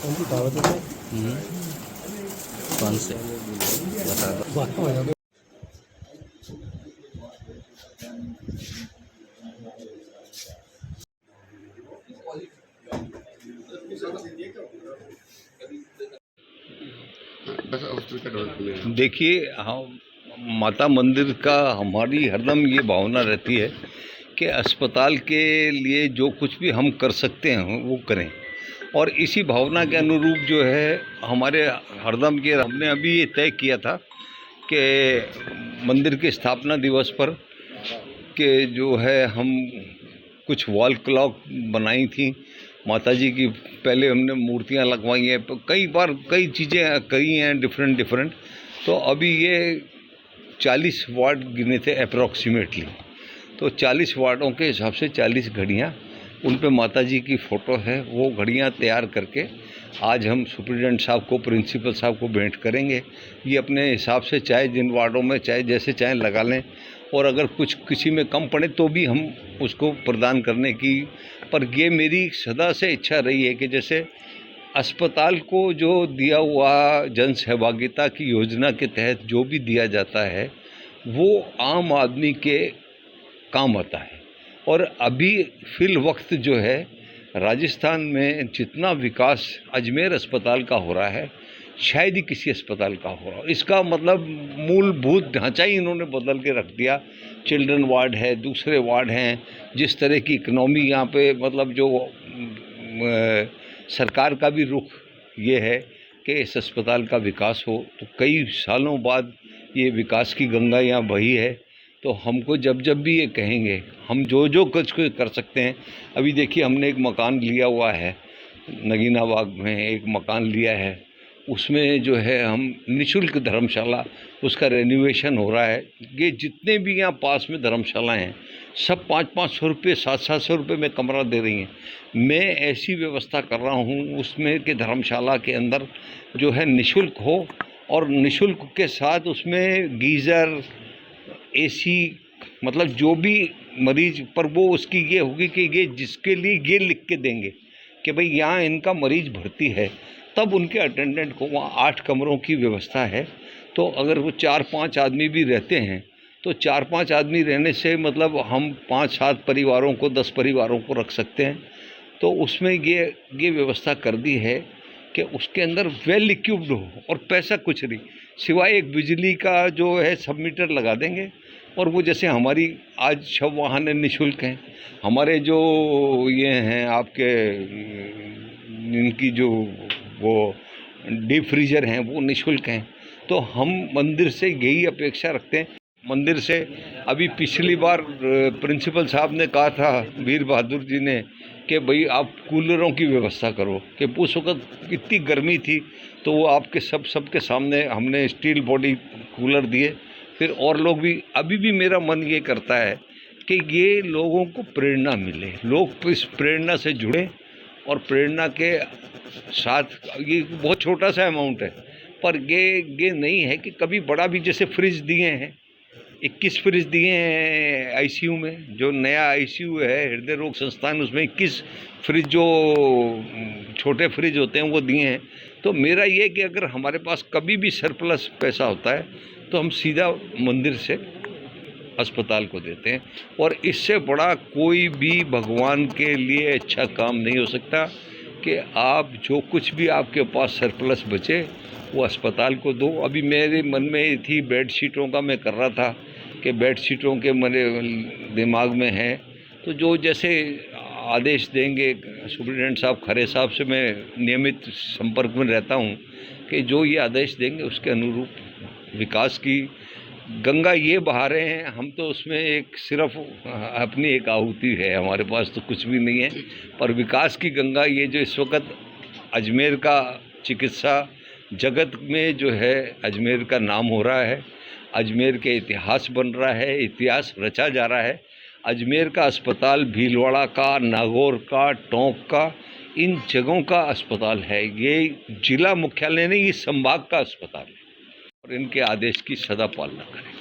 कौन से बता दो। देखिए, हम माता मंदिर का हमारी हरदम ये भावना रहती है कि अस्पताल के लिए जो कुछ भी हम कर सकते हैं वो करें, और इसी भावना के अनुरूप जो है हमारे हरदम के हमने अभी ये तय किया था कि मंदिर के स्थापना दिवस पर के जो है हम कुछ वॉल क्लॉक बनाई थी माता जी की। पहले हमने मूर्तियां लगवाई हैं, कई बार कई चीज़ें करी हैं डिफरेंट। तो अभी ये 40 वार्ड गिने थे अप्रॉक्सीमेटली। तो 40 वार्डों के हिसाब से 40 घड़ियाँ, उन पे माता जी की फ़ोटो है, वो घड़ियाँ तैयार करके आज हम सुप्रिटेंडेंट साहब को, प्रिंसिपल साहब को भेंट करेंगे। ये अपने हिसाब से चाहे जिन वार्डों में चाहे जैसे चाहे लगा लें, और अगर कुछ किसी में कम पड़े तो भी हम उसको प्रदान करने की। पर ये मेरी सदा से इच्छा रही है कि जैसे अस्पताल को जो दिया हुआ जन सहभागिता की योजना के तहत जो भी दिया जाता है वो आम आदमी के काम आता है। और अभी फिल वक्त जो है राजस्थान में जितना विकास अजमेर अस्पताल का हो रहा है शायद ही किसी अस्पताल का हो रहा हो। इसका मतलब मूलभूत ढांचा ही इन्होंने बदल के रख दिया। चिल्ड्रन वार्ड है, दूसरे वार्ड हैं, जिस तरह की इकनॉमी यहाँ पे, मतलब जो सरकार का भी रुख ये है कि इस अस्पताल का विकास हो। तो कई सालों बाद ये विकास की गंगा यहाँ बही है। तो हमको जब जब भी ये कहेंगे हम जो कुछ कर सकते हैं। अभी देखिए हमने एक मकान लिया हुआ है नगीना बाग में, एक मकान लिया है, उसमें जो है हम निःशुल्क धर्मशाला, उसका रेनोवेशन हो रहा है। ये जितने भी यहाँ पास में धर्मशालाएं हैं सब 500-500 रुपये 700-700 रुपये में कमरा दे रही हैं। मैं ऐसी व्यवस्था कर रहा हूँ उसमें कि धर्मशाला के अंदर जो है निःशुल्क हो, और निःशुल्क के साथ उसमें गीज़र, एसी, मतलब जो भी मरीज पर वो उसकी ये होगी कि ये जिसके लिए ये लिख के देंगे कि भाई यहाँ इनका मरीज भर्ती है, तब उनके अटेंडेंट को वहाँ 8 कमरों की व्यवस्था है। तो अगर वो 4-5 आदमी भी रहते हैं तो 4-5 आदमी रहने से मतलब हम 5-7 परिवारों को, 10 परिवारों को रख सकते हैं। तो उसमें ये व्यवस्था कर दी है कि उसके अंदर वेल इक्विप्ड हो, और पैसा कुछ नहीं सिवाय एक बिजली का जो है सबमीटर लगा देंगे। और वो जैसे हमारी आज शव वाहन निःशुल्क हैं, हमारे जो ये हैं आपके इनकी जो वो डीप फ्रीजर हैं वो निःशुल्क हैं। तो हम मंदिर से यही अपेक्षा रखते हैं। मंदिर से अभी पिछली बार प्रिंसिपल साहब ने कहा था, वीर बहादुर जी ने, कि भाई आप कूलरों की व्यवस्था करो, कि उस वक्त इतनी गर्मी थी तो वो आपके सबके सामने हमने स्टील बॉडी कूलर दिए। फिर और लोग भी, अभी भी मेरा मन ये करता है कि ये लोगों को प्रेरणा मिले, लोग इस प्रेरणा से जुड़ें, और प्रेरणा के साथ ये बहुत छोटा सा अमाउंट है, पर ये नहीं है कि कभी बड़ा भी, जैसे फ्रिज दिए हैं 21 फ्रिज दिए हैं आईसीयू में, जो नया आईसीयू है हृदय रोग संस्थान, उसमें 21 फ्रिज जो छोटे फ्रिज होते हैं वो दिए हैं। तो मेरा ये कि अगर हमारे पास कभी भी सरप्लस पैसा होता है तो हम सीधा मंदिर से अस्पताल को देते हैं। और इससे बड़ा कोई भी भगवान के लिए अच्छा काम नहीं हो सकता कि आप जो कुछ भी आपके पास सरप्लस बचे वो अस्पताल को दो। अभी मेरे मन में थी बेडशीटों का, मैं कर रहा था कि बेडशीटों के मेरे दिमाग में है, तो जो जैसे आदेश देंगे सुप्रिटेंडेंट साहब, खरे साहब से मैं नियमित संपर्क में रहता हूँ, कि जो ये आदेश देंगे उसके अनुरूप विकास की गंगा ये बहा रहे हैं। हम तो उसमें एक सिर्फ अपनी एक आहुति है, हमारे पास तो कुछ भी नहीं है, पर विकास की गंगा ये जो इस वक्त अजमेर का चिकित्सा जगत में जो है अजमेर का नाम हो रहा है, अजमेर के इतिहास बन रहा है, इतिहास रचा जा रहा है। अजमेर का अस्पताल भीलवाड़ा का, नागौर का, टोंक का, इन जगहों का अस्पताल है। ये जिला मुख्यालय नहीं, ये संभाग का अस्पताल है, और इनके आदेश की सदा पालना करें।